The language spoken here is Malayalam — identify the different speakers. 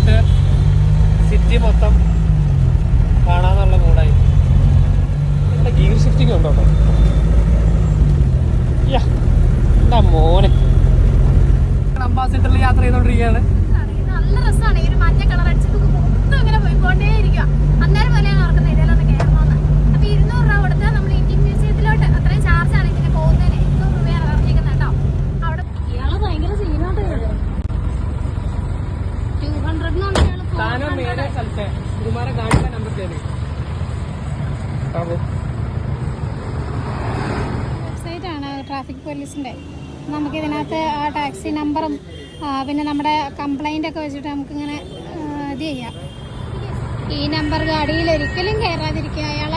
Speaker 1: കയറിയിട്ട് സിറ്റി മൊത്തം കാണാന്നുള്ള മൂടായി. ഇവിടെ ഗിയർ ഷിഫ്റ്റിംഗ് ഉണ്ടോ കേട്ടോ. എന്താ മോനെ അംബാസിഡറിൽ യാത്ര ചെയ്തോണ്ടിരിക്കുകയാണ്.
Speaker 2: നല്ല രസമാണ്. ഈ ഒരു മഞ്ഞ കളർ അടിച്ചിട്ട് മൊത്തം ഇങ്ങനെ പോയിക്കൊണ്ടേ ഇരിക്കുക. അന്നേരം പോലെയാണ് ഓർക്കുന്നത് ഇതിലൊന്ന് കയറണമെന്ന്. അപ്പൊ 200 രൂപ കൊടുത്താൽ നമ്മൾ ഇന്ത്യൻ മ്യൂസിയത്തിലോട്ട് അത്രയും ചാർജാണ് ഇതിന് പോകുന്നതിന്. 200 രൂപയാണ് പറഞ്ഞിരിക്കുന്നത് കേട്ടോ. അവിടെ ഇയാള് ഭയങ്കര സീനോട്ട് 200 വെബ്സൈറ്റ് ആണ് ട്രാഫിക് പോലീസിന്റെ. നമുക്കിതിനകത്ത് ആ ടാക്സി നമ്പറും പിന്നെ നമ്മുടെ കംപ്ലൈൻ്റ് ഒക്കെ വെച്ചിട്ട് നമുക്കിങ്ങനെ ഇത് ചെയ്യാം. ഈ നമ്പർ ഗാഡിയിൽ ഒരിക്കലും കയറാതിരിക്കുക.